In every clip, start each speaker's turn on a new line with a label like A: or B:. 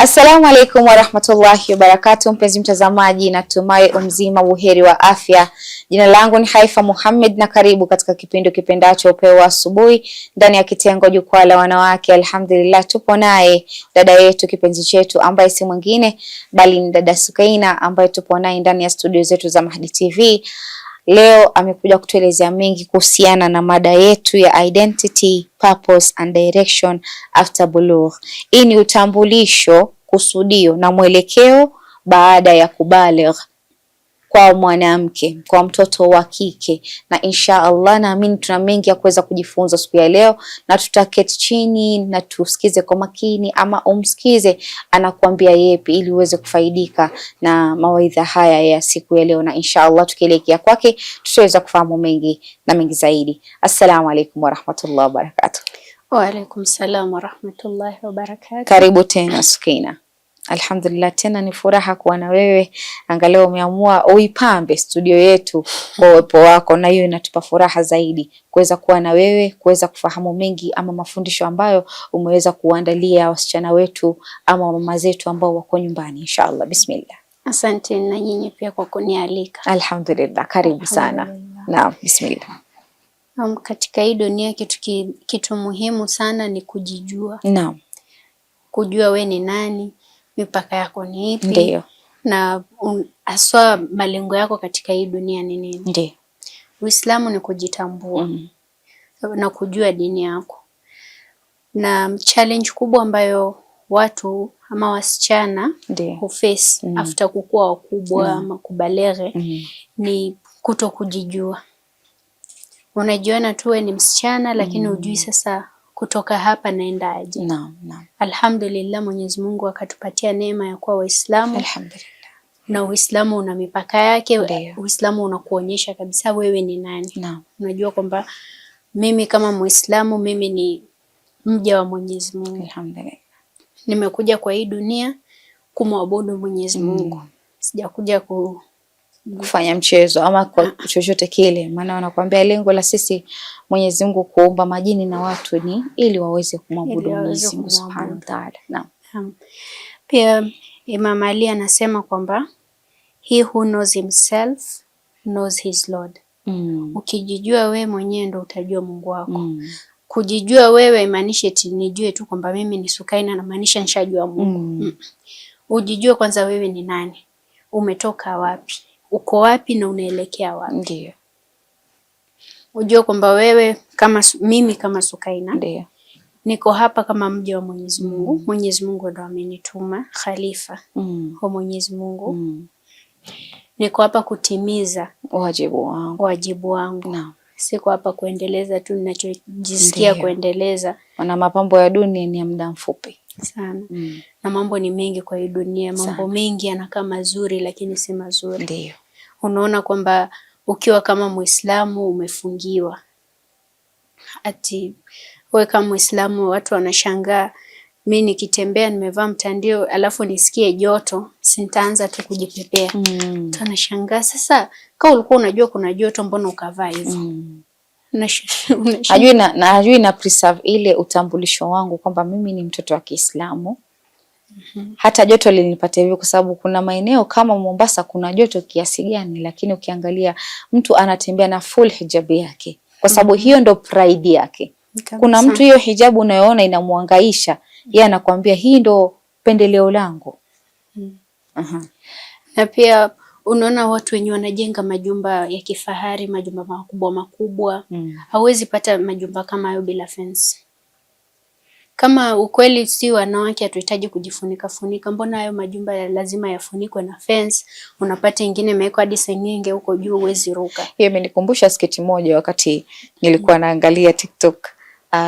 A: Assalamu alaikum warahmatullahi wabarakatuh, mpenzi mtazamaji, natumai umzima buheri wa afya. Jina langu ni Haifa Muhammad na karibu katika kipindi kipendacho Upeo wa Asubuhi ndani ya kitengo Jukwaa la Wanawake. Alhamdulillah, tupo naye dada yetu kipenzi chetu ambaye si mwingine bali ni dada Sukaina ambaye tupo naye ndani ya studio zetu za Mahdi TV. Leo amekuja kutuelezea mengi kuhusiana na mada yetu ya identity, purpose and direction after bulugh. Hii ni utambulisho, kusudio na mwelekeo baada ya kubaligh kwa mwanamke, kwa mtoto wa kike, na insha Allah naamini tuna mengi ya kuweza kujifunza siku ya leo, na tutaketi chini na tusikize kwa makini, ama umsikize anakuambia yepi ili uweze kufaidika na mawaidha haya ya siku ya leo, na insha Allah tukielekea kwake tutaweza kufahamu mengi na mengi zaidi. Assalamu alaikum warahmatullahi wabarakatuh.
B: Wa alaikum salam warahmatullahi wabarakatuh.
A: Karibu tena Sukaina. Alhamdulillah, tena ni furaha kuwa na wewe. Angalau umeamua uipambe studio yetu kwa uwepo wako, na hiyo inatupa furaha zaidi kuweza kuwa na wewe, kuweza kufahamu mengi ama mafundisho ambayo umeweza kuandalia wasichana wetu ama mama zetu ambao wako nyumbani inshallah. Bismillah.
B: Asante na nyinyi pia kwa kunialika.
A: Alhamdulillah, karibu sana. Naam, bismillah.
B: Katika hii dunia kitu muhimu sana ni kujijua.
A: Naam.
B: Kujua we ni nani, mipaka yako ni ipi,
A: Ndiyo.
B: na aswa malengo yako katika hii dunia ni nini.
A: Ndiyo.
B: Uislamu ni kujitambua na kujua dini yako. Na challenge kubwa ambayo watu ama wasichana huface after kukua wakubwa ama kubaleghe ni kuto kujijua. Unajiona tu wewe ni msichana lakini hujui sasa kutoka hapa naenda aje.
A: Naam.
B: Alhamdulillah, Mwenyezi Mungu akatupatia neema ya kuwa Waislamu.
A: Alhamdulillah.
B: Na Uislamu una mipaka yake. Uislamu unakuonyesha kabisa wewe ni nani.
A: Naam.
B: Unajua kwamba mimi kama Muislamu mimi ni mja wa Mwenyezi Mungu.
A: Alhamdulillah.
B: Nimekuja kwa hii dunia kumwabudu Mwenyezi Mungu. Sijakuja
A: kufanya mchezo ama kwa chochote kile, maana wanakuambia lengo la sisi Mwenyezi Mungu kuumba majini na watu ni ili waweze kumwabudu Mwenyezi Mungu Subhanahu wa Ta'ala. Naam.
B: Pia Imam Ali anasema kwamba he who knows himself knows his Lord. Ukijijua wewe mwenyewe ndo utajua Mungu wako. Kujijua wewe imaanisha eti nijue tu kwamba mimi ni Sukaina na maanisha nishajua Mungu. Ujijue kwanza wewe ni nani, umetoka wapi, uko wapi na unaelekea wapi.
A: Ndiyo.
B: Ujue kwamba wewe kama mimi kama Sukaina
A: ndiyo
B: niko hapa kama mja wa Mwenyezi Mungu. Mwenyezi Mungu ndo amenituma khalifa wa Mwenyezi Mungu. Niko hapa kutimiza wajibu wangu.
A: Naam.
B: Siko hapa kuendeleza tu ninachojisikia kuendeleza.
A: Wana mapambo ya dunia ni ya muda mfupi
B: sana. Na mambo ni mengi kwa hii dunia. Mambo mengi yanakaa mazuri lakini si mazuri.
A: Ndiyo.
B: Unaona kwamba ukiwa kama Muislamu umefungiwa. Ati wewe kama Muislamu watu wanashangaa, mimi nikitembea nimevaa mtandio alafu nisikie joto, sintaanza tu kujipepea. Tunashangaa sasa, kama ulikuwa unajua kuna joto mbona ukavaa hivyo?
A: Hajui na preserve ile utambulisho wangu kwamba mimi ni mtoto wa Kiislamu. Hata joto linipata hivyo kwa sababu kuna maeneo kama Mombasa kuna joto kiasi gani, lakini ukiangalia mtu anatembea na full hijab yake kwa sababu hiyo ndo pride yake. Kuna mtu hiyo hijabu unayoona inamuangaisha, yeye anakuambia hii ndo pendeleo langu.
B: Na pia unaona watu wenye wanajenga majumba ya kifahari, majumba makubwa. Hauwezi pata majumba kama hayo bila fence. Kama ukweli si wanawake hatuhitaji kujifunika, mbona hayo majumba lazima yafunikwe na fence? Unapata ingine imewekwa hadi sengenge huko juu, huwezi ruka.
A: Hiyo imenikumbusha sketi moja wakati nilikuwa naangalia TikTok.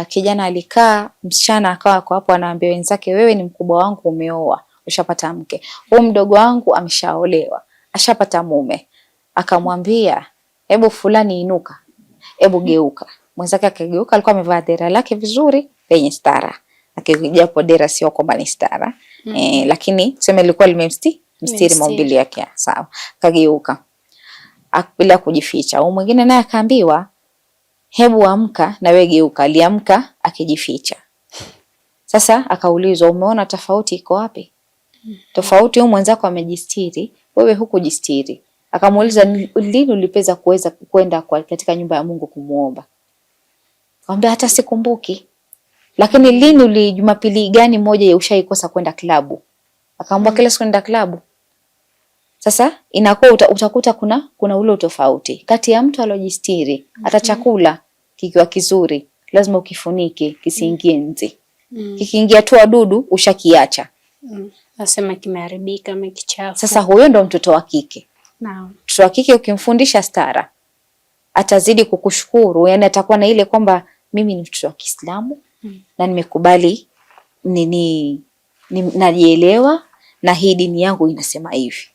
A: Kijana alikaa, msichana akawa kwa hapo anaambia wenzake, wewe ni mkubwa wangu, umeoa, ushapata mke. Huyu mdogo wangu ameshaolewa, ashapata mume. Akamwambia, hebu fulani inuka, hebu geuka. Mwenzake akageuka, alikuwa amevaa dera lake vizuri lenye stara. Akijapo dera sio kwamba ni stara. Lakini tuseme lilikuwa limemstiri maumbile yake, sawa. Kageuka bila kujificha. Au mwingine naye akaambiwa, hebu amka na wewe geuka. Aliamka akijificha. Sasa akaulizwa, umeona tofauti iko wapi? Tofauti huyu mwenzako amejistiri, wewe hukujistiri. Akamuuliza lini ulipeza kuweza kwenda katika nyumba ya Mungu kumuomba? Akamwambia hata sikumbuki. Lakini lini Jumapili gani moja ushaikosa kwenda klabu? Akamwambia kila siku nenda klabu. Sasa inakuwa utakuta kuna ule tofauti kati ya mtu alojistiri. Hata chakula kikiwa kizuri lazima ukifunike kisiingie nzi. Kikiingia tu wadudu ushakiacha.
B: Nasema kimeharibika ama kichafu.
A: Sasa huyo ndo mtoto wa kike.
B: Naam.
A: Mtoto wa kike ukimfundisha stara atazidi kukushukuru, yani atakuwa na ile kwamba mimi ni mtoto wa Kiislamu na nimekubali najielewa na hii dini yangu inasema hivi.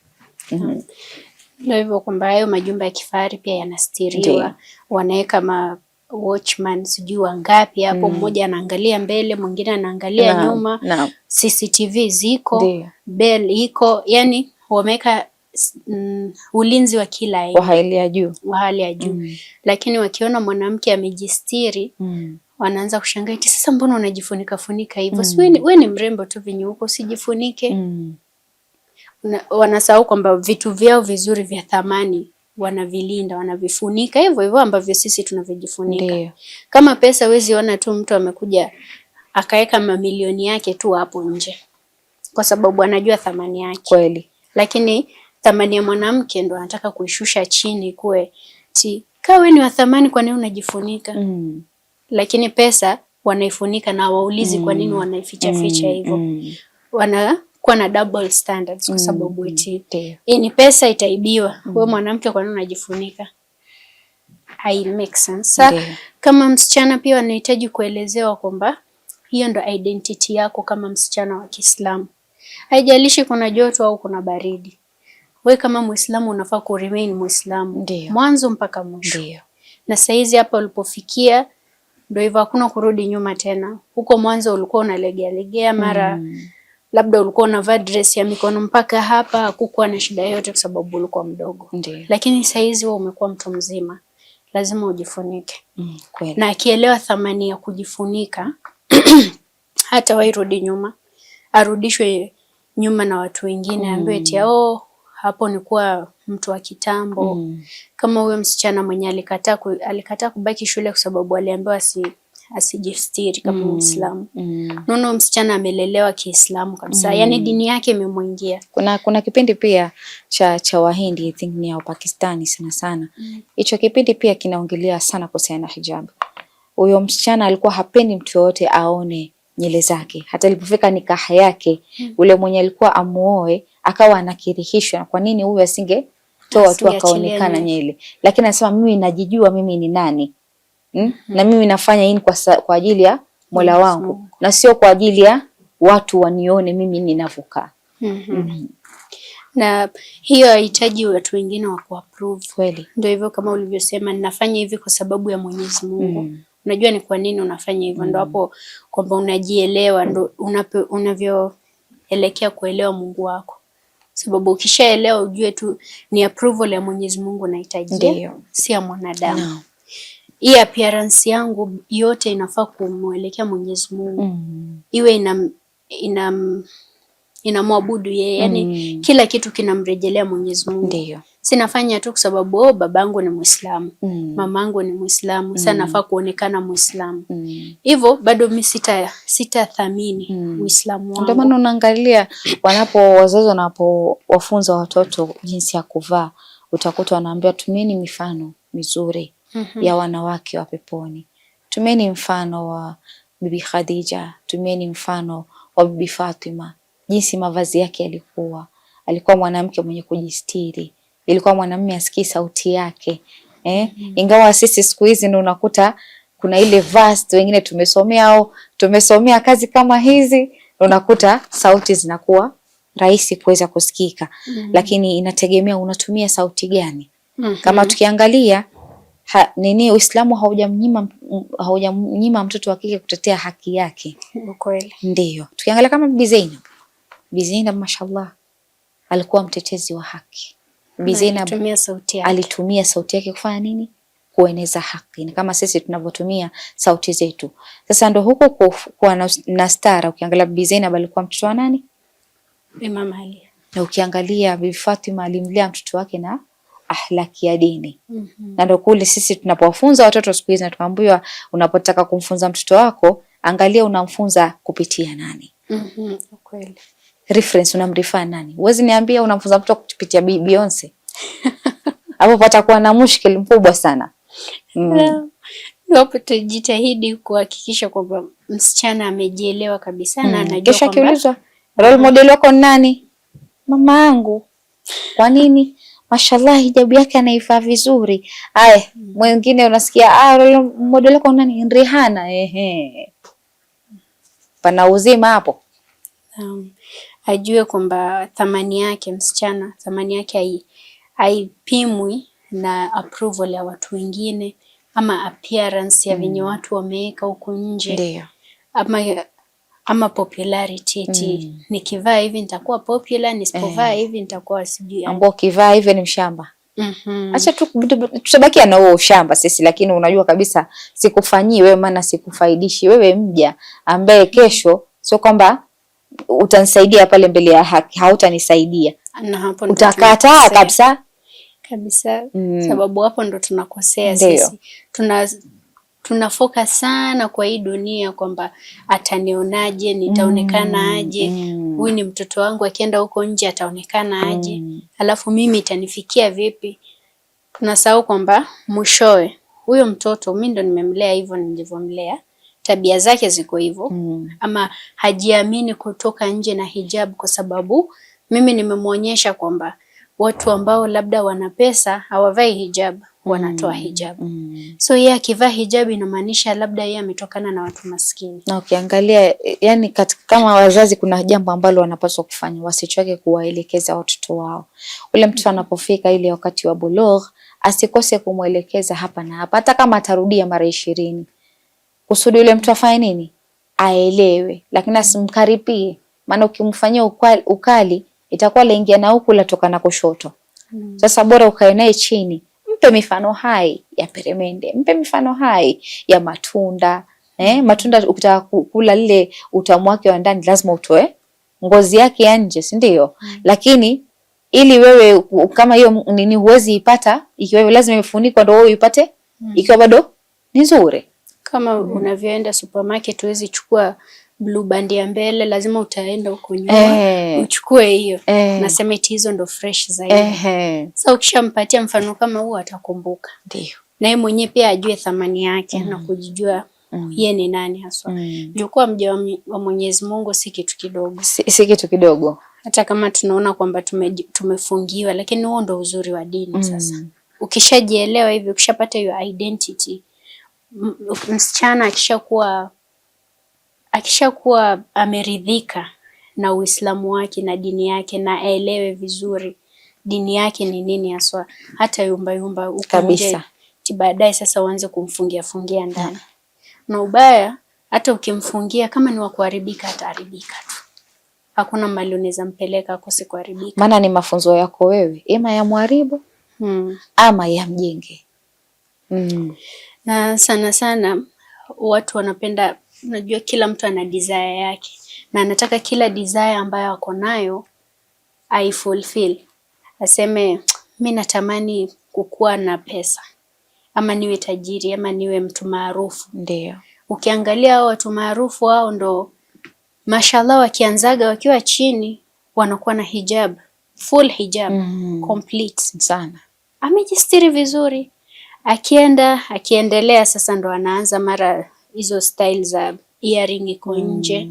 B: Ndio hivyo kwamba hayo majumba ya kifahari pia yanastiriwa. Wanaweka watchman sijui wangapi hapo, mmoja anaangalia mbele, mwingine anaangalia nyuma. CCTV ziko, bell iko, yani wameweka ulinzi wa kila aina. Wa hali ya juu. Lakini wakiona mwanamke amejistiri, wanaanza kushangaa eti sasa mbona unajifunika funika hivyo? Si wewe ni mrembo tu vinyo huko, usijifunike. Wanasahau kwamba vitu vyao vizuri vya thamani wanavilinda, wanavifunika hivyo hivyo ambavyo sisi tunavyojifunika. Kama pesa, huwezi ona tu mtu amekuja akaweka mamilioni yake tu hapo nje, kwa sababu anajua thamani yake.
A: Kweli.
B: Lakini thamani ya mwanamke ndo anataka kuishusha chini kuwe wewe ni wa thamani, kwa nini unajifunika? Lakini pesa wanaifunika na waulizi kwa nini wanaificha ficha hivyo. Wanakuwa na double standards kwa sababu eti ni pesa itaibiwa. Wewe mwanamke kwa nini unajifunika? I make sense. Kama msichana pia wanahitaji kuelezewa kwamba hiyo ndo identity yako kama msichana wa Kiislamu. Haijalishi kuna joto au kuna baridi. Wewe kama Muislamu unafaa ku remain Muislamu mwanzo mpaka mwisho. Na saizi hapa ulipofikia ndio hivyo, hakuna kurudi nyuma tena. Huko mwanzo ulikuwa unalegea mara labda ulikuwa unavaa dress ya mikono mpaka hapa, hakukuwa na shida yote kwa sababu ulikuwa mdogo. Lakini saizi wewe umekuwa mtu mzima, lazima ujifunike. Na akielewa thamani ya kujifunika hata wairudi nyuma, arudishwe nyuma na watu wengine, ambaye eti hapo ni kuwa mtu wa kitambo. Kama huyo msichana mwenye alikataa kubaki shule kwa sababu aliambiwa asijistiri kama Muislamu. Nono msichana amelelewa Kiislamu kabisa. Yani dini yake imemwingia.
A: Kuna kipindi pia cha Wahindi, I think ni ya Pakistani sana. Hicho kipindi pia kinaongelea sana kuhusiana na hijab. Huyo msichana alikuwa hapendi mtu yote aone nywele zake. Hata ilipofika nikaha yake, ule mwenye alikuwa amuoe akawa anakirihishwa kwa nini huyu asingetoa tu akaonekana nywele. Lakini anasema mimi najijua mimi ni nani. Na mimi nafanya hii kwa ajili ya Mola wangu na sio kwa ajili ya watu wanione mimi ninavyokaa.
B: Na hiyo haihitaji watu wengine wa kuapprove.
A: Kweli.
B: Ndio hivyo kama ulivyosema, ninafanya hivi kwa sababu ya Mwenyezi Mungu. Unajua ni kwa nini unafanya hivyo. Ndio hapo kwamba unajielewa, ndio unavyoelekea kuelewa Mungu wako. Sababu ukishaelewa ujue tu ni approval ya Mwenyezi Mungu unahitaji, si ya mwanadamu. Hii appearance yangu yote inafaa kumuelekea Mwenyezi Mungu. Iwe inamwabudu yeye. Yani kila kitu kinamrejelea Mwenyezi Mungu. Sinafanya tu kwa sababu babangu ni Muislamu, mamangu ni Muislamu, sasa nafaa kuonekana Muislamu. Hivyo bado mimi sitathamini Uislamu wangu.
A: Ndio maana unaangalia wazazi wanapowafunza watoto jinsi ya kuvaa, utakuta wanaambia tumieni mifano mizuri ya wanawake wa peponi. Tumieni mfano wa Bibi Khadija, tumieni mfano wa Bibi Fatima, jinsi mavazi yake yalikuwa. Alikuwa mwanamke mwenye kujistiri. Ilikuwa mwanamume asikii sauti yake. Ingawa sisi siku hizi ndio unakuta kuna ile vast wengine tumesomea kazi kama hizi, unakuta sauti zinakuwa rahisi kuweza kusikika. Lakini inategemea unatumia sauti gani. Kama tukiangalia Uislamu haujamnyima mtoto wa kike kutetea haki yake.
B: Kweli.
A: Ndio. Tukiangalia kama Bibi Zainab mashallah alikuwa mtetezi wa haki. Bibi Zainab alitumia sauti yake kufanya nini? Kueneza haki. Ni kama sisi tunavyotumia sauti zetu. Sasa ndo huko kuwa na stara. Ukiangalia Bibi Zainab alikuwa mtoto wa nani?
B: Imam Ali.
A: Na ukiangalia Bibi Fatima alimlea mtoto wake na ahlaki ya dini. Na ndio kule sisi tunapowafunza watoto siku hizi tunaambiwa unapotaka kumfunza mtoto wako angalia unamfunza kupitia nani.
B: Kweli.
A: Reference unamrefer nani? Huwezi niambia unamfunza mtoto kupitia Beyonce. Hapo patakuwa na mushkil mkubwa sana.
B: Hapo tujitahidi kuhakikisha kwamba msichana amejielewa kabisa na anajua
A: kisha kwamba kiulizwa role model wako nani? Mama yangu. Kwa nini? Mashallah hijabu yake anaivaa vizuri. Mwingine unasikia role model wako nani? Rihanna. Pana uzima hapo.
B: Ajue kwamba thamani yake msichana, thamani yake haipimwi na approval ya watu wengine ama appearance ya venye watu wameweka huko nje.
A: Ndio.
B: Ama popularity eti nikivaa hivi nitakuwa popular, nisipovaa hivi nitakuwa sijui.
A: Ambao kivaa hivi ni mshamba. Acha tutabakia na huo ushamba sisi, lakini unajua kabisa sikufanyii wewe maana sikufaidishi wewe mja ambaye kesho sio kwamba utanisaidia pale mbele ya haki, hautanisaidia.
B: Na hapo
A: utakataa kabisa.
B: Sababu hapo ndo tunakosea sisi. Tunafocus sana kwa hii dunia kwamba atanionaje, nitaonekana aje, huyu ni mtoto wangu akienda huko nje ataonekana aje, alafu mimi itanifikia vipi? Tunasahau kwamba mwishowe huyo mtoto mimi ndo nimemlea hivyo nilivyomlea, tabia zake ziko hivyo, ama hajiamini kutoka nje na hijab kwa sababu mimi nimemuonyesha kwamba watu ambao labda wana pesa hawavai hijab, wanatoa hijab. So yeye akivaa hijab inamaanisha labda yeye ametokana na watu maskini.
A: Na ukiangalia yani kama wazazi kuna jambo ambalo wanapaswa kufanya, wasichoke kuwaelekeza watoto wao. Ule mtoto anapofika ile wakati wa bulugh asikose kumuelekeza hapa na hapa, hata kama atarudia mara 20. Kusudi ule mtu afanye nini? Aelewe, lakini asimkaripie. Maana ukimfanyia ukali itakuwa laingia na huku latoka na kushoto. Sasa bora ukae naye chini, mpe mifano hai ya peremende, mpe mifano hai ya matunda. Matunda ukitaka kula lile utamu wake wa ndani lazima utoe ngozi yake ya nje, si ndio? Lakini ili wewe kama hiyo nini huwezi ipata ikiwa lazima ifunikwe ndio wewe ipate ikiwa bado ni nzuri.
B: Kama unavyoenda supermarket huwezi chukua blue band ya mbele, lazima utaenda huko nyuma uchukue hiyo. Nasema eti hizo ndo fresh zaidi. Sasa ukishampatia mfano kama huo atakumbuka.
A: Ndio.
B: Na yeye mwenyewe pia ajue thamani yake na kujijua yeye ni nani haswa. Kuwa mja wa Mwenyezi Mungu si kitu kidogo.
A: Si kitu kidogo.
B: Hata kama tunaona kwamba tumefungiwa, lakini huo ndo uzuri wa dini sasa. Ukishajielewa hivi, ukishapata hiyo identity, msichana akishakuwa ameridhika na Uislamu wake na dini yake na aelewe vizuri dini yake ni nini haswa, hata yumba
A: kabisa.
B: Baadaye sasa uanze fungia ndani. Na ubaya hata ukimfungia kama ni wa kuharibika ataharibika tu. Hakuna mahali unaweza mpeleka akose kuharibika.
A: Maana ni mafunzo yako wewe, ima ya muharibu ama ya mjenge.
B: Na sana watu wanapenda, unajua kila mtu ana desire yake na anataka kila desire ambayo ako nayo fulfill. Aseme mimi natamani kukuwa na pesa ama niwe tajiri ama niwe mtu maarufu.
A: Ndio.
B: Ukiangalia hao watu maarufu hao ndo mashallah wakianzaga wakiwa chini wanakuwa na hijab, full hijab, complete
A: sana.
B: Amejistiri vizuri. Akiendelea sasa ndo anaanza mara hizo style za earring iko nje.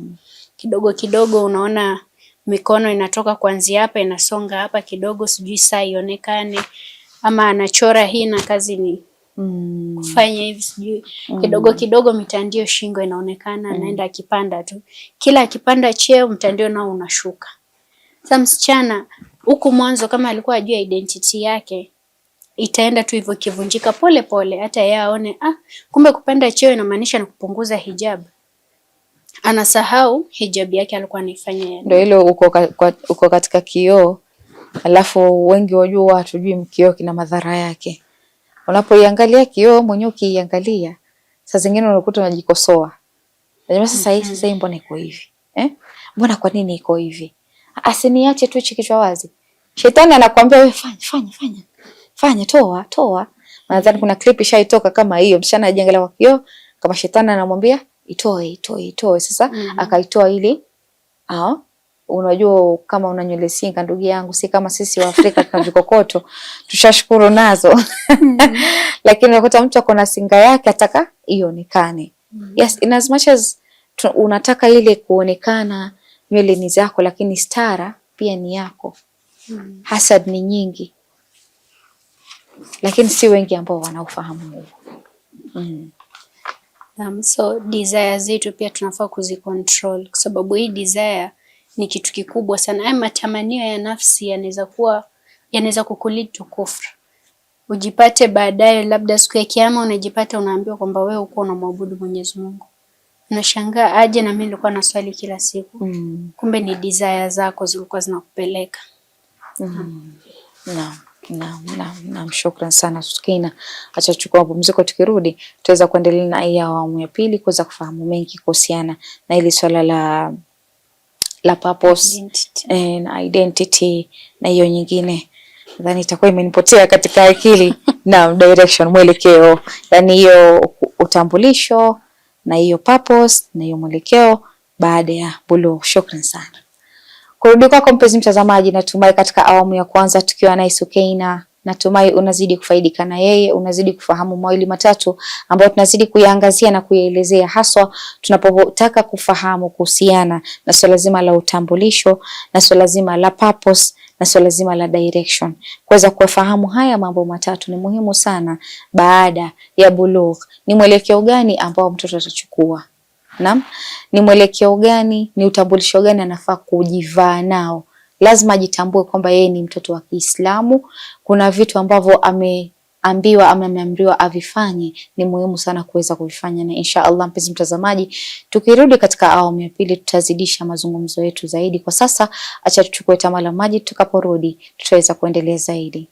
B: Kidogo kidogo unaona mikono inatoka kuanzia hapa inasonga hapa kidogo, sijui saa ionekane, ama anachora hii na kazi ni kufanya hivi sijui. Kidogo kidogo mitandio shingo inaonekana, anaenda akipanda tu. Kila akipanda cheo mtandio nao unashuka. Sasa msichana huku mwanzo kama alikuwa ajua identity yake, itaenda tu hivyo kivunjika pole pole, hata yeye aone kumbe kupanda cheo inamaanisha na kupunguza hijab. Anasahau hijab yake alikuwa anaifanya.
A: Ndio hilo uko katika kioo, alafu wengi wajua watu jui kioo kina madhara yake. Unapoiangalia kioo mwenyewe ukiiangalia, saa zingine unakuta unajikosoa. Sasa hii mbona iko hivi? Mbona kwa nini iko hivi? asiniache tu kichwa wazi. Shetani anakuambia wewe fanya, toa. Nadhani kuna clip ishaitoka kama hiyo, msichana ajiangalia kwa kioo kama shetani anamwambia itoe. Sasa akaitoa ili unajua kama una nywele singa ndugu yangu, si kama sisi wa Afrika kwa vikokoto tushashukuru nazo. Lakini unakuta mtu akona singa yake ataka ionekane. Yes, in as much as unataka ile kuonekana nywele ni zako, lakini stara pia ni yako. Hasad ni nyingi, lakini si wengi ambao wanaufahamu huo.
B: So desire zetu pia tunafaa kuzicontrol, kwa sababu hii desire ni kitu kikubwa sana. Haya matamanio ya nafsi yanaweza kukulead to kufra. Ujipate baadaye labda siku ya kiyama unajipata unaambiwa kwamba wewe uko unamwabudu Mwenyezi Mungu. Unashangaa aje na mimi nilikuwa naswali kila siku. Kumbe ni desire zako zilikuwa zinakupeleka.
A: Naam, shukran sana Sukina. Acha tuchukue mapumziko, tukirudi tuweza kuendelea na hii awamu ya pili kuweza kufahamu mengi kuhusiana na ile swala la purpose na identity na hiyo nyingine. Nadhani itakuwa imenipotea katika akili. Na direction, mwelekeo, yani hiyo utambulisho na hiyo purpose na hiyo mwelekeo baada ya bulugh. Shukran sana. Kurudi kwako mpenzi mtazamaji, natumai katika awamu ya kwanza tukiwa na Sukaina, natumai unazidi kufaidika na yeye, unazidi kufahamu mawili matatu ambayo tunazidi kuyaangazia na kuyaelezea, haswa tunapotaka kufahamu kuhusiana na swala zima la utambulisho, na swala zima la purpose, na swala zima la direction. Kuweza kufahamu haya mambo matatu ni muhimu sana baada ya bulugh. Ni mwelekeo gani ambao mtoto atachukua? Naam, ni mwelekeo gani, ni utambulisho gani anafaa kujivaa nao? Lazima ajitambue kwamba yeye ni mtoto wa Kiislamu. Kuna vitu ambavyo ameamriwa avifanye, ni muhimu sana kuweza kuvifanya. Na insha Allah mpenzi mtazamaji, tukirudi katika awamu ya pili tutazidisha mazungumzo yetu zaidi. Kwa sasa acha tuchukue tama la maji, tutakaporudi tutaweza kuendelea zaidi.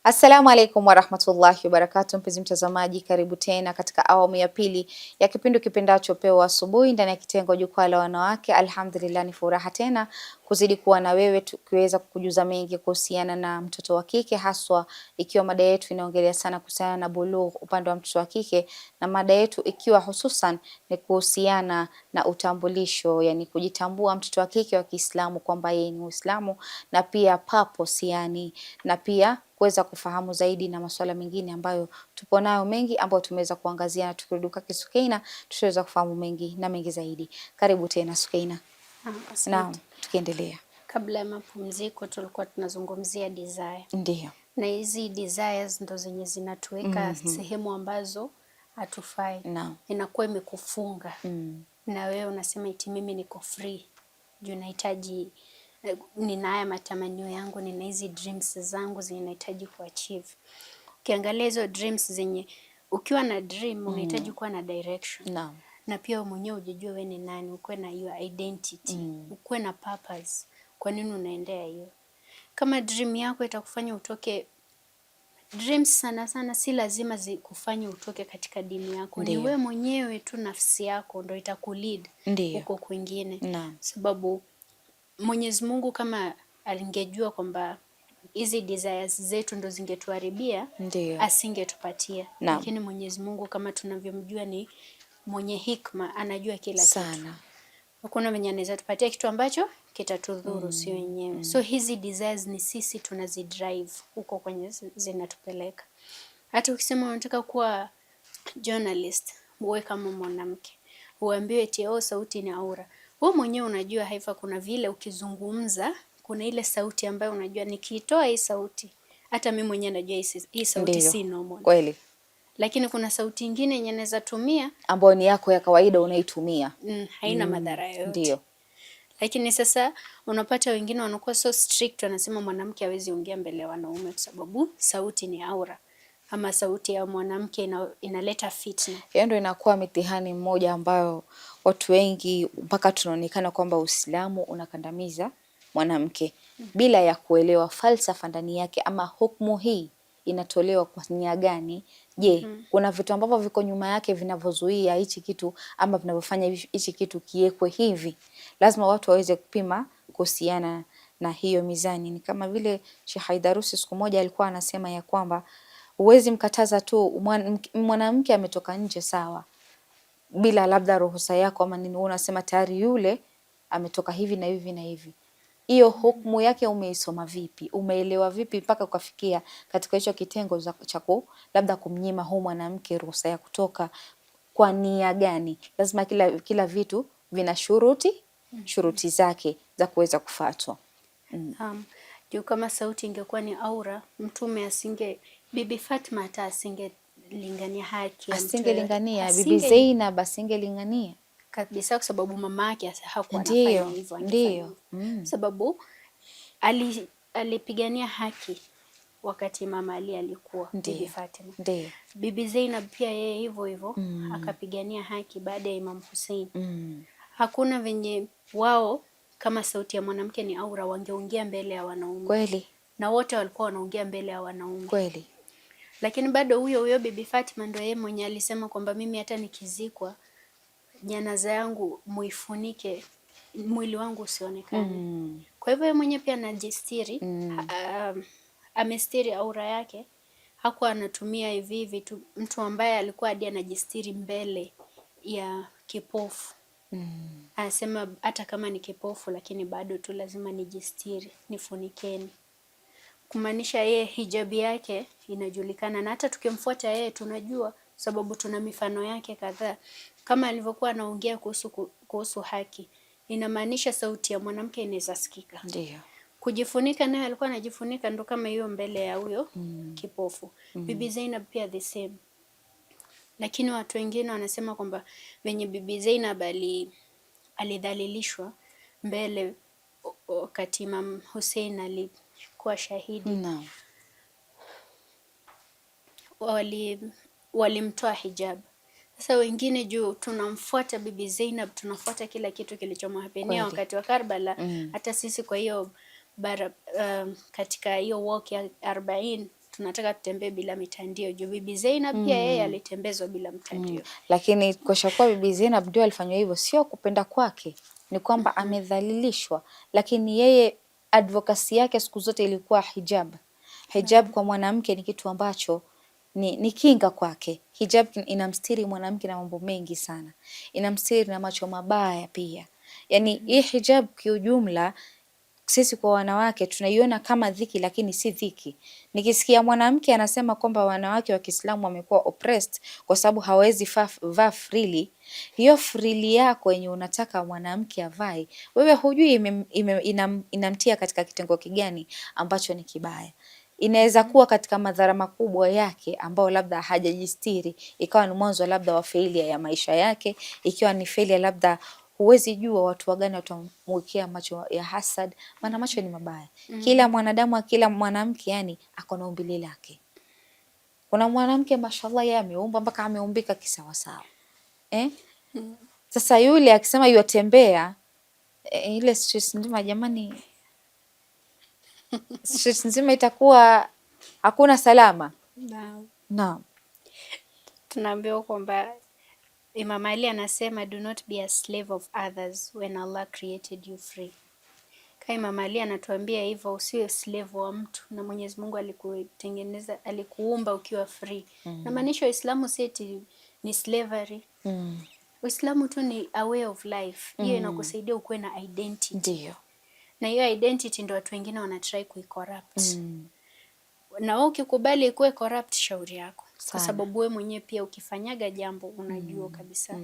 A: Assalamu alaikum warahmatullahi wabarakatuh. Mpenzi mtazamaji, karibu tena katika awamu ya pili ya kipindi kipendacho Upeo wa Asubuhi ndani ya kitengo Jukwaa la Wanawake. Alhamdulillah, ni furaha tena kuzidi kuwa na wewe tukiweza kukujuza mengi kuhusiana na mtoto wa kike, haswa ikiwa mada yetu inaongelea sana kuhusiana na bulugh upande wa mtoto wa kike, na mada yetu ikiwa hususan ni kuhusiana na utambulisho, yani kujitambua mtoto wa kike wa Kiislamu kwamba yeye ni Muislamu, na pia purpose, yani na pia kuweza kufahamu zaidi na masuala mengine ambayo tupo nayo mengi ambayo tumeweza kuangazia, na tukirudi kwa Sukaina tutaweza kufahamu mengi na mengi zaidi. Karibu tena Sukaina. Naam, tukiendelea.
B: Kabla ya mapumziko tulikuwa tunazungumzia desire.
A: Ndio.
B: Na hizi desires ndo zenye zinatuweka sehemu ambazo hatufai. Inakuwa imekufunga. Na wewe unasema eti mimi niko free. Juu nahitaji, nina haya matamanio yangu, nina hizi dreams zangu zenye nahitaji kuachieve. Ukiangalia hizo dreams zenye, ukiwa na dream unahitaji kuwa na direction. Na pia mwenyewe ujijue wewe ni nani, ukuwe na your identity, ukuwe na purpose. Kwa nini unaendea hiyo? Kama dream yako itakufanya utoke, dreams sana sana si lazima zikufanye utoke katika dini yako. Ndiyo. Ni wewe mwenyewe tu, nafsi yako ndio itakulead huko kwingine. Sababu Mwenyezi Mungu kama alingejua kwamba hizi desires zetu ndo zingetuharibia, asingetupatia. Lakini Mwenyezi Mungu kama tunavyomjua ni mwenye hikma, anajua kila kitu. Hakuna mwenye anaweza tupatia kitu ambacho kitatudhuru, sio wenyewe. So hizi desires ni sisi tunazidrive huko kwenye zinatupeleka. Hata ukisema unataka kuwa journalist, uwe kama mwanamke, uambiwe eti sauti ni aura. Wewe mwenyewe unajua haifa, kuna vile ukizungumza, kuna ile sauti ambayo unajua nikitoa hii sauti, hata mimi mwenyewe najua hii sauti si normal.
A: Kweli.
B: Lakini kuna sauti nyingine yenye naweza tumia
A: ambayo ni yako ya kawaida unaitumia.
B: Haina madhara yoyote.
A: Ndio.
B: Lakini sasa unapata wengine wanakuwa so strict, wanasema mwanamke hawezi ongea mbele ya wanaume kwa sababu sauti ni aura, ama sauti ya mwanamke inaleta fitna. Hiyo
A: ndio inakuwa mitihani mmoja ambayo watu wengi mpaka tunaonekana kwamba Uislamu unakandamiza mwanamke bila ya kuelewa falsafa ndani yake, ama hukumu hii inatolewa kwa nia gani Je, kuna vitu ambavyo viko nyuma yake vinavyozuia hichi kitu ama vinavyofanya hichi kitu kiekwe hivi? Lazima watu waweze kupima kuhusiana na hiyo mizani. Ni kama vile Sheikh Haidarusi siku moja alikuwa anasema ya kwamba huwezi mkataza tu mwanamke ametoka nje sawa, bila labda ruhusa yako ama nini, unasema tayari yule ametoka hivi na hivi na hivi. Hiyo hukumu yake umeisoma vipi? Umeelewa vipi mpaka ukafikia katika hicho kitengo cha labda kumnyima huyu mwanamke ruhusa ya kutoka? Kwa nia gani? Lazima kila vitu vina shuruti zake za kuweza kufuatwa.
B: Juu kama sauti ingekuwa ni aura, Mtume Bibi Fatima hata asingelingania haki ya
A: asingelingania, Bibi Zainab asingelingania
B: kabisa, kwa sababu mama yake hakuwa anafanya hivyo. Ndio. Sababu alipigania haki wakati Mama Ali alikuwa Bibi Fatima. Ndio. Bibi Zainab pia yeye hivyo hivyo akapigania haki baada ya Imam Hussein. Hakuna venye wao kama sauti ya mwanamke ni aura wangeongea mbele ya wanaume. Kweli. Na wote walikuwa wanaongea mbele ya wanaume. Kweli. Lakini bado huyo Bibi Fatima ndio yeye mwenye alisema kwamba mimi hata nikizikwa janaza yangu muifunike, mwili wangu usionekane. Kwa hivyo yeye mwenyewe pia anajistiri, amestiri aura yake. Hakuwa anatumia hivi tu, mtu ambaye alikuwa hadi anajistiri mbele ya kipofu. Anasema hata kama ni kipofu lakini bado tu lazima nijistiri, nifunikeni. Kumaanisha yeye hijabi yake inajulikana, na hata tukimfuata yeye tunajua, sababu tuna mifano yake kadhaa. Kama alivyokuwa anaongea kuhusu haki, inamaanisha sauti ya mwanamke inaweza sikika. Ndio. Kujifunika naye alikuwa anajifunika ndo kama hiyo mbele ya huyo kipofu. Bibi Zainab pia the same. Lakini watu wengine wanasema kwamba venye Bibi Zainab alidhalilishwa mbele wakati Imam Hussein alikuwa shahidi. Walimtoa hijab. Sasa wengine juu tunamfuata Bibi Zainab, tunafuata kila kitu kilichomhapenia wakati wa Karbala. Hata sisi kwa hiyo katika hiyo walk ya 40 tunataka tutembee bila mitandio. Juu Bibi Zainab pia yeye alitembezwa bila mtandio.
A: Lakini kwa shakuwa Bibi Zainab ndio alifanywa hivyo, sio kupenda kwake, ni kwamba amedhalilishwa. Lakini yeye advocacy yake siku zote ilikuwa hijab. Hijab kwa mwanamke ni kitu ambacho ni kinga kwake. Hijab inamstiri mwanamke na mambo mengi sana. Inamstiri na macho mabaya pia. Yani hii hijab kiujumla sisi kwa wanawake tunaiona kama dhiki, lakini si dhiki. Nikisikia mwanamke anasema kwamba wanawake wa Kiislamu wamekuwa oppressed kwa sababu hawezi vaa freely, hiyo freely yako yenye unataka mwanamke avae, wewe hujui inamtia katika kitengo kigani ambacho ni kibaya. Inaweza kuwa katika madhara makubwa yake ambao labda hajajistiri, ikawa ni mwanzo labda wa failure ya maisha yake, ikiwa ni failure labda huwezi jua watu wagani watamwekea macho ya hasad, maana macho ni mabaya. Kila mwanadamu, kila mwanamke yani ako na umbile lake. Kuna mwanamke mashallah yeye ameumba mpaka ameumbika kisawasawa. Sasa yule akisema yotembea ile stress nzima jamani, stress nzima itakuwa hakuna salama. Naam.
B: Tunaambiwa kwamba Imam Ali anasema do not be a slave of others when Allah created you free. Kama Imam Ali anatuambia hivyo, usiwe slave wa mtu, na Mwenyezi Mungu alikutengeneza, alikuumba ukiwa free. Na maanisha Uislamu si ni slavery. Uislamu tu ni a way of life. Hiyo inakusaidia ukuwe na identity.
A: Ndio.
B: Na hiyo identity ndio watu wengine wanatry kuicorrupt. Na wewe ukikubali ikuwe corrupt, shauri yako. Kwa sababu wewe mwenyewe pia ukifanyaga jambo unajua kabisa.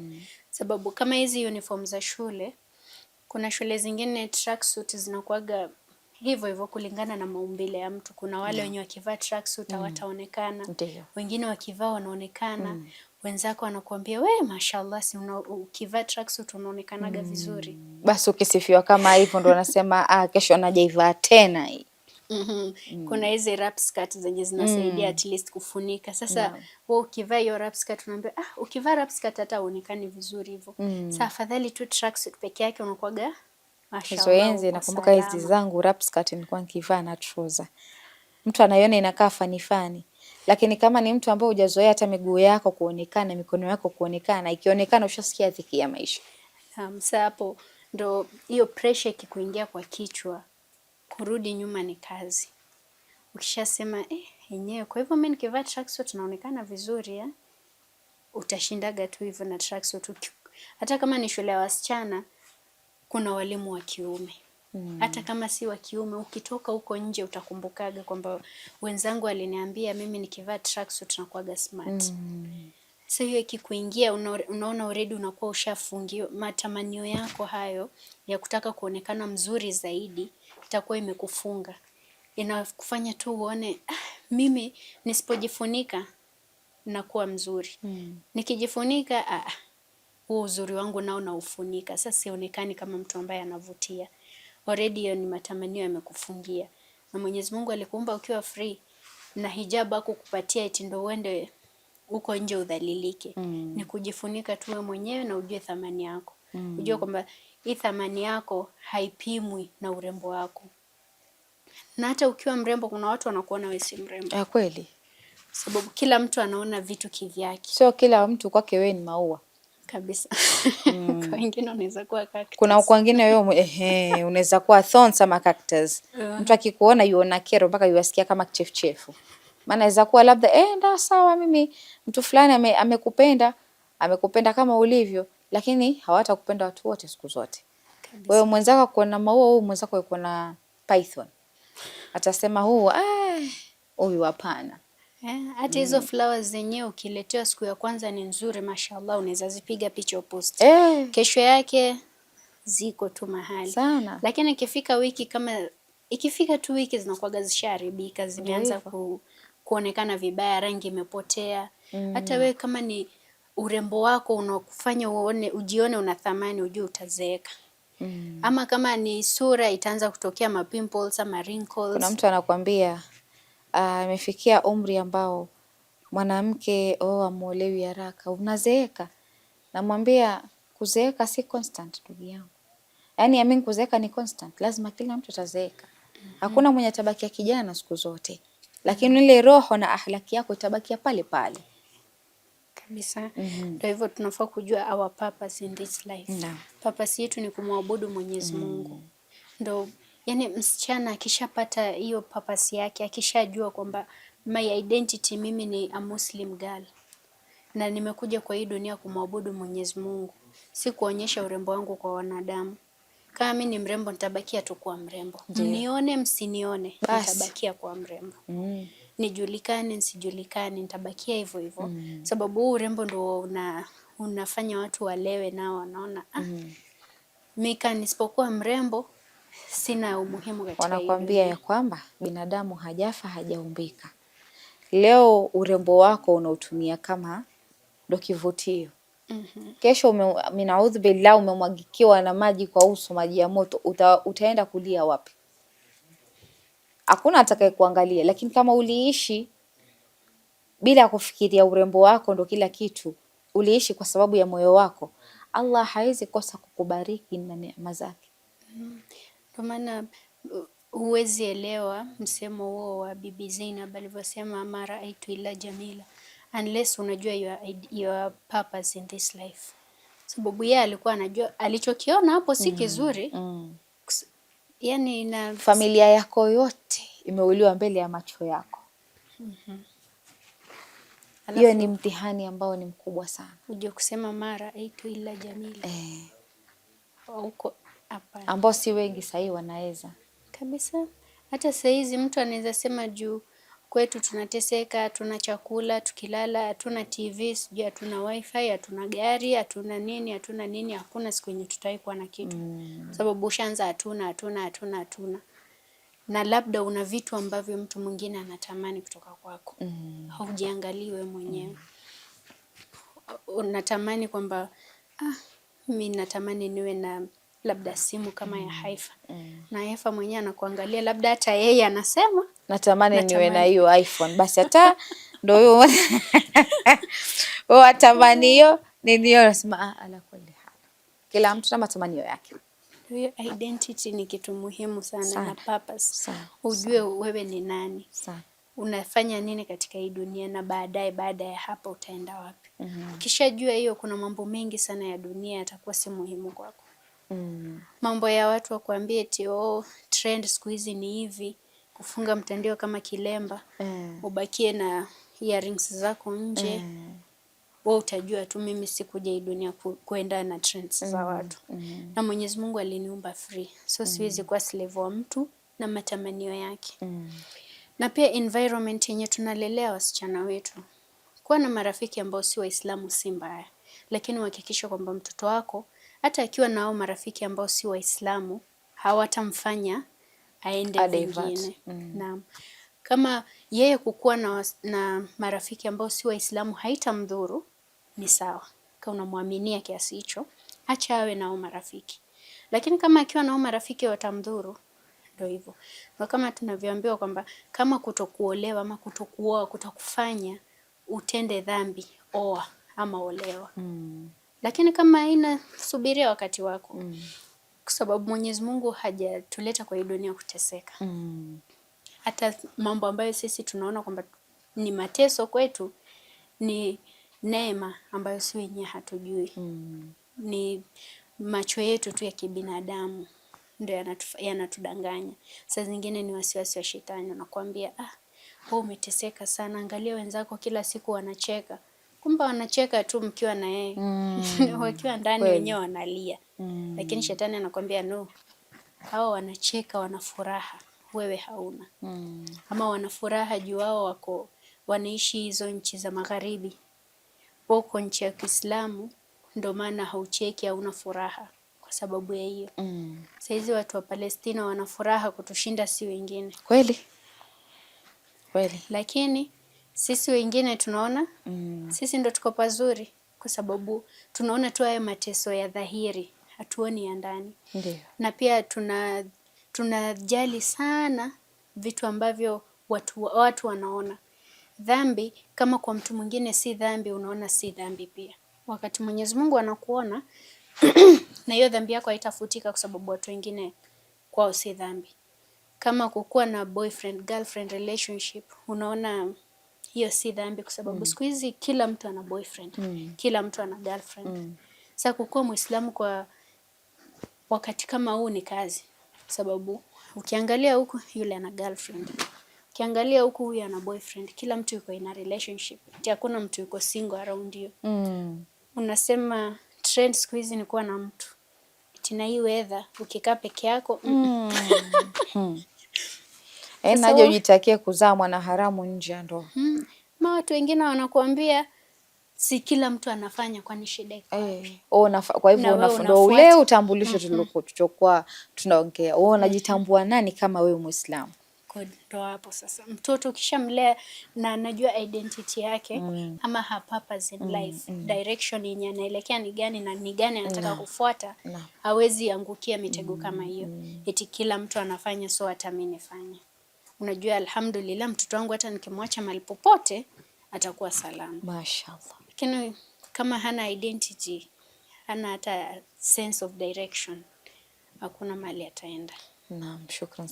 B: Sababu kama hizi uniform za shule, kuna shule zingine tracksuit zinakuaga hivyo hivyo kulingana na maumbile ya mtu. Kuna wale wenye wakivaa tracksuit hawataonekana. Wengine wakivaa wanaonekana. Wenzako wanakuambia we mashallah, si ukivaa tracksuit unaonekanaga vizuri.
A: Basi ukisifiwa kama hivyo ndo wanasema kesho anajaivaa tena hii.
B: Kuna hizi wrap skirt zenye zinasaidia at least kufunika. Sasa wewe ukivaa hiyo wrap skirt unaambia ukivaa wrap skirt hata uonekani vizuri hivyo. Sasa afadhali tu tracksuit peke yake unakuaga mashallah.
A: Zoenzi nakumbuka hizi zangu wrap skirt nilikuwa nikivaa na trouser. Mtu anaiona inakaa fani, Lakini kama ni mtu ambaye hujazoea hata miguu yako kuonekana, mikono yako kuonekana, ikionekana ushasikia dhiki ya maisha.
B: Sasa hapo ndo hiyo pressure ikikuingia kwa kichwa, kurudi nyuma ni kazi. Ukishasema yenyewe kwa hivyo mimi nikivaa tracksuit naonekana vizuri utashindaga tu hivyo na tracksuit. Hata kama ni shule ya wasichana kuna walimu wa kiume. Hata kama si wa kiume, ukitoka huko nje utakumbukaga kwamba wenzangu waliniambia mimi nikivaa tracksuit nakuwaga smart. Sasa hiyo ikikuingia unaona already unakuwa ushafungiwa, matamanio yako hayo ya kutaka kuonekana mzuri zaidi itakuwa imekufunga. Inakufanya tu uone mimi nisipojifunika nakuwa mzuri. Nikijifunika huo uzuri wangu nao naufunika. Sasa sionekani kama mtu ambaye anavutia. Already hiyo ni matamanio yamekufungia. Na Mwenyezi Mungu alikuumba ukiwa free, na hijab hakukupatia eti ndio uende huko nje udhalilike. Ni kujifunika tu wewe mwenyewe na ujue thamani yako. Ujue kwamba hii thamani yako haipimwi na urembo wako. Na hata ukiwa mrembo kuna watu wanakuona wewe si mrembo.
A: Kweli.
B: Sababu kila mtu anaona vitu kivyake.
A: Sio kila mtu kwake wewe ni maua.
B: Kabisa. Kwa wengine unaweza kuwa cactus.
A: Kuna kwa wengine wewe unaweza kuwa thorns ama cactus. Mtu akikuona yuona kero mpaka yuasikia kama kichefuchefu. Maana inaweza kuwa labda ndio sawa, mimi mtu fulani amekupenda kama ulivyo, lakini hawatakupenda watu wote siku zote. Wewe mwenzako kuona maua, huyu mwenzako yuko na python. Atasema huyu hapana.
B: Hata hizo flowers zenyewe ukiletewa siku ya kwanza ni nzuri mashallah, unaweza zipiga picha upost. Kesho yake ziko tu mahali.
A: Sana.
B: Lakini ikifika tu wiki zinakuwa zisharibika, zimeanza kuonekana vibaya, rangi imepotea. Hata wewe kama ni urembo wako unakufanya ujione una thamani, ujue utazeeka. Ama kama ni sura itaanza kutokea mapimples ama wrinkles.
A: Kuna mtu anakuambia amefikia umri ambao mwanamke amuolewi haraka, unazeeka. Namwambia kuzeeka si constant ndugu yangu. Yaani kuzeeka ni constant, lazima kila mtu atazeeka. Hakuna mwenye tabakia kijana siku zote. Lakini ile roho na akhlaki yako itabakia pale pale.
B: Kabisa. Ndio hivyo tunafaa kujua our purpose in this life. Purpose yetu ni kumwabudu Mwenyezi Mungu. Ndio yani msichana akishapata hiyo purpose yake, akishajua kwamba my identity mimi ni a Muslim girl. Na nimekuja kwa hii dunia kumwabudu Mwenyezi Mungu. Si kuonyesha urembo wangu kwa wanadamu. Kama mimi ni mrembo nitabakia tu kuwa mrembo. Mnione msinione, nitabakia kuwa mrembo. Nijulikane nsijulikane, nitabakia hivyo hivyo. Sababu urembo ndio unafanya watu walewe nao wanaona mimi nisipokuwa mrembo sina umuhimu katika hii.
A: Wanakuambia ya kwamba binadamu hajafa hajaumbika. Leo urembo wako unautumia kama ndo kivutio. Kesho minaudhu billah umemwagikiwa na maji kwa uso, maji ya moto, utaenda kulia wapi? Hakuna atakaye kuangalia. Lakini kama uliishi bila kufikiria urembo wako ndo kila kitu, uliishi kwa sababu ya moyo wako, Allah hawezi kosa kukubariki na neema zake.
B: Kwa maana huwezi elewa msemo huo wa Bibi Zainab alivyosema mara aitu ila jamila, unless unajua your purpose in this life. Sababu yeye alikuwa anajua alichokiona hapo si kizuri. Yani
A: familia yako yote imeuliwa mbele ya macho yako. Hiyo ni mtihani ambao ni mkubwa sana.
B: Uje kusema mara aitu ila jamila. Huko hapa.
A: Ambao si wengi sahii wanaweza.
B: Kabisa. Hata saizi mtu anaweza sema juu kwetu tunateseka, hatuna chakula, tukilala, hatuna TV, sijui hatuna wifi, hatuna gari, hatuna nini, hakuna siku yenye tutaikuwa na kitu. Sababu ushaanza hatuna. Na labda una vitu ambavyo mtu mwingine anatamani kutoka kwako. Haujiangalii wewe mwenyewe. Unatamani kwamba mimi natamani niwe na labda simu kama ya Haifa. Na Haifa mwenyewe anakuangalia, labda hata yeye anasema
A: natamani niwe na hiyo iPhone. Basi hata ndio hiyo atamani hiyo ndio anasema ala kweli. Kila mtu na matamanio yake.
B: Hiyo identity ni kitu muhimu sana na purpose. Ujue wewe ni nani. unafanya nini katika hii dunia na baada ya hapa utaenda wapi. Ukishajua hiyo, kuna mambo mengi sana ya dunia yatakuwa si muhimu kwako. Mambo ya watu wakuambie eti trend siku hizi ni hivi, kufunga mtandio kama kilemba, ubakie na earrings zako nje. Wewe utajua tu, mimi sikuja hii dunia kuenda na trends za watu. Na Mwenyezi Mungu aliniumba free. So siwezi kuwa slave wa mtu na matamanio yake. Na pia environment yenye tunalelea wasichana wetu. Kuwa na marafiki ambao si Waislamu si mbaya. Lakini uhakikishe kwamba mtoto wako hata akiwa nao marafiki ambao si Waislamu hawatamfanya aende vingine. Naam. Kama yeye kukuwa na marafiki ambao si Waislamu haitamdhuru, ni sawa. Kama unamwaminia kiasi hicho, acha awe nao marafiki. Lakini kama akiwa nao marafiki watamdhuru, ndio hivyo. Na kama tunavyoambiwa kwamba kama kutokuolewa ama kutokuoa kutakufanya utende dhambi, oa ama olewa. Lakini kama haina, subiria wakati wako. Kwa sababu Mwenyezi Mungu hajatuleta kwa hii dunia kuteseka. Hata mambo ambayo sisi tunaona kwamba ni mateso kwetu ni neema ambayo si wenyewe hatujui. Ni macho yetu tu ya kibinadamu ndio yanatudanganya. Saa zingine ni wasiwasi wa shetani, anakuambia wewe umeteseka sana, angalia wenzako kila siku wanacheka. Kumbe wanacheka tu mkiwa na yeye. Wakiwa ndani wenyewe wanalia. Lakini shetani anakuambia no. Hao wanacheka, wana furaha, wewe hauna. Ama wana furaha juu wao wanaishi hizo nchi za magharibi. Wako nchi ya Kiislamu, ndio maana haucheki, hauna furaha kwa sababu ya hiyo. Saizi watu wa Palestina wana furaha kutushinda si wengine.
A: Kweli.
B: Lakini sisi wengine tunaona sisi ndo tuko pazuri kwa sababu tunaona tu haya mateso ya dhahiri, hatuoni ya ndani. Na pia tunajali sana vitu ambavyo watu wanaona. Dhambi kama kwa mtu mwingine si dhambi, unaona si dhambi pia. Wakati Mwenyezi Mungu anakuona na hiyo dhambi yako haitafutika kwa sababu watu wengine kwao si dhambi. Kama kukuwa na boyfriend girlfriend relationship, unaona hiyo si dhambi kwa sababu siku hizi kila mtu ana boyfriend, kila mtu ana girlfriend. Sasa kukuwa Muislamu kwa wakati kama huu ni kazi. Sababu ukiangalia huku yule ana girlfriend, ukiangalia huku huyu ana boyfriend, kila mtu yuko in a relationship. Hakuna mtu yuko single around you. Unasema trend siku hizi ni kuwa na mtu. Tina hii weather ukikaa peke yako.
A: Naje ujitakie kuzaa mwana haramu nje ya ndoa.
B: Watu wengine wanakuambia si kila mtu anafanya, kwani shida iko wapi?
A: Kwa hivyo ndio ule utambulisho tulichokuwa tunaongea. Wewe unajitambua nani kama wewe Muislamu?
B: Ndio hapo sasa. Mtoto ukishamlea na anajua identity yake ama her purpose in life, direction yenye anaelekea ni gani na ni gani anataka kufuata, hawezi angukia mitego kama hiyo. Eti kila mtu anafanya so hata mimi nifanye. Unajua alhamdulillah mtoto wangu hata nikimwacha mahali popote atakuwa salama.
A: Mashaallah.
B: Lakini kama hana identity, hana hata sense of direction, hakuna mahali ataenda.
A: Naam, shukran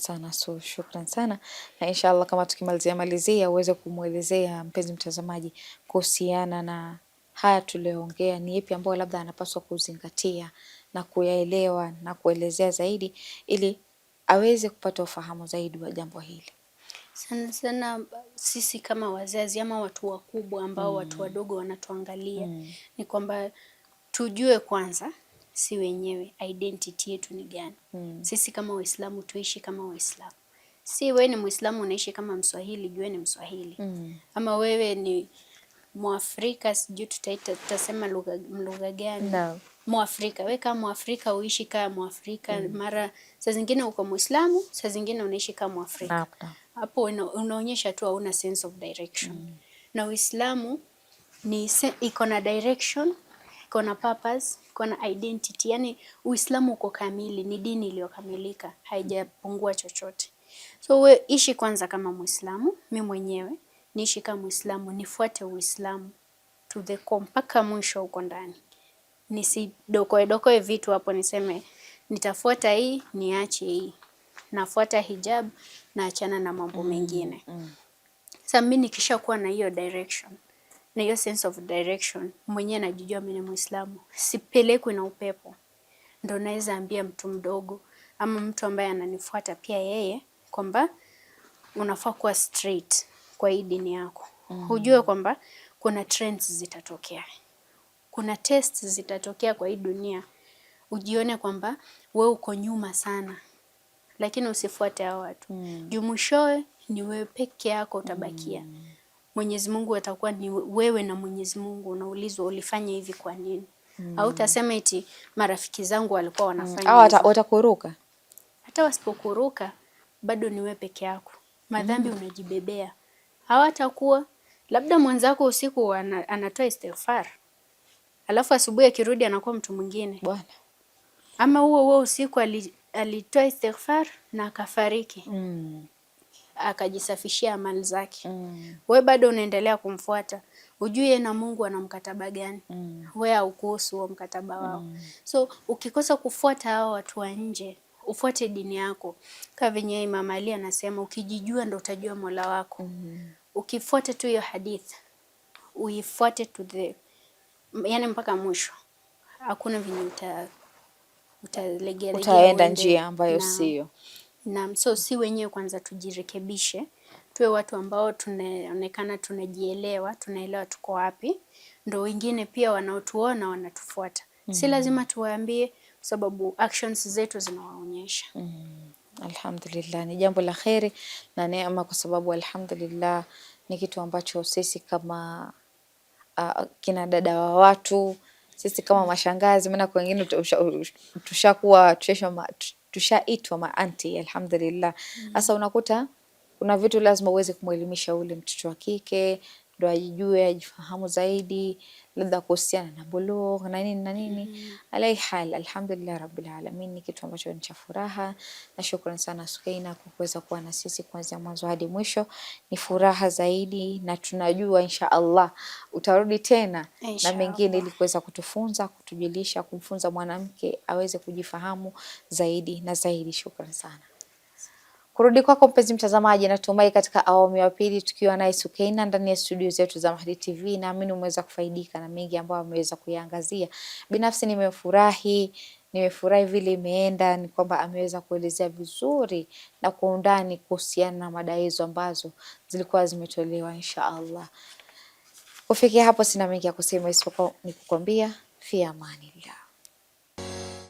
A: sana. Na inshallah kama tukimalizia uweze kumuelezea mpenzi mtazamaji kuhusiana na haya tuliyoongea, ni ipi ambayo labda anapaswa kuzingatia na kuyaelewa na kuelezea zaidi ili aweze kupata ufahamu zaidi wa jambo hili.
B: Sana sisi kama wazazi ama watu wakubwa ambao watu wadogo wanatuangalia, ni kwamba tujue kwanza si wenyewe identity yetu ni gani. Sisi kama Waislamu tuishi kama Waislamu. Si wewe ni Muislamu unaishi kama Mswahili, jua ni Mswahili. Ama wewe ni Mwafrika, sijui tutasema lugha gani? Mwafrika, wewe kama Mwafrika uishi kama Mwafrika. Mara saa zingine uko Muislamu, saa zingine unaishi kama Mwafrika. Hapo unaonyesha tu hauna sense of direction. Na Uislamu iko na direction, iko na purpose, iko na identity. Yani Uislamu uko kamili, ni dini iliyokamilika, haijapungua chochote. So we ishi kwanza kama Muislamu, mimi mwenyewe niishi kama Muislamu, nifuate Uislamu to the core mpaka mwisho huko ndani. Nisidokoe vitu hapo niseme nitafuata hii, niache hii. Nafuata hijab na achana na mambo mengine. Sasa mimi nikishakuwa na hiyo direction na hiyo sense of direction, mwenyewe najijua mimi ni Muislamu, sipelekwi na upepo, ndo naweza ambia mtu mdogo ama mtu ambaye ananifuata pia yeye kwamba unafaa kuwa straight kwa hii dini yako. Hujue kwamba kuna trends zitatokea, kuna tests zitatokea kwa hii dunia, ujione kwamba wewe uko nyuma sana, lakini usifuate hao watu. Juu mwishowe ni wewe peke yako utabakia. Mwenyezi Mungu atakuwa ni wewe na Mwenyezi Mungu, unaulizwa ulifanya hivi kwa nini? Au utasema eti marafiki zangu walikuwa wanafanya hivi.
A: Watakuruka.
B: Hata wasipokuruka bado ni wewe peke yako. Madhambi unajibebea. Hawatakuwa, labda mwenzako usiku anatoa istighfar, alafu asubuhi akirudi anakuwa mtu mwingine.
A: Bwana.
B: Ama huo usiku alitoa istighfar na akafariki. Akajisafishia amali zake. Wewe bado unaendelea kumfuata. Ujue na Mungu ana mkataba gani? Wewe haukuhusu huo mkataba wao. So ukikosa kufuata hao watu wa nje, ufuate dini yako. Kama venye Imam Ali anasema, ukijijua ndo utajua Mola wako. Ukifuata tu hiyo hadith, uifuate to the, yani mpaka mwisho, hakuna venye utalegea
A: utaenda njia ambayo sio.
B: Naam, so si wenyewe kwanza tujirekebishe, tuwe watu ambao tunaonekana tunajielewa, tunaelewa tuko wapi, ndo wengine pia wanaotuona wanatufuata. Si lazima tuwaambie, sababu actions zetu zinawaonyesha.
A: Alhamdulillah, ni jambo la kheri na neema, kwa sababu alhamdulillah ni kitu ambacho sisi kama kina dada wa watu, sisi kama mashangazi, maana kwa wengine tushaitwa maanti, alhamdulillah. Sasa unakuta kuna vitu lazima uweze kumwelimisha ule mtoto wa kike ndo ajijue, ajifahamu zaidi, labda kuhusiana na bulugh na nini na nini. Alai hal, alhamdulillah rabbil alamin, ni kitu ambacho ni cha furaha, na shukrani sana Sukaina kwa kuweza kuwa na sisi kuanzia mwanzo hadi mwisho. Ni furaha zaidi, na tunajua insha Allah utarudi tena na mengine ili kuweza kutufunza, kutujulisha, kumfunza mwanamke aweze kujifahamu zaidi na zaidi. Shukrani sana. Kurudi kwako mpenzi mtazamaji, natumai katika awamu ya pili tukiwa naye Sukaina ndani ya studio zetu za Mahdi TV, naamini umeweza kufaidika na mengi ambayo ameweza kuyaangazia. Binafsi nimefurahi vile imeenda, ni kwamba ameweza kuelezea vizuri na kwa undani kuhusiana na mada hizo ambazo zilikuwa zimetolewa insha Allah. Kufikia hapo sina mengi ya kusema isipokuwa ni kukwambia fi amanillah.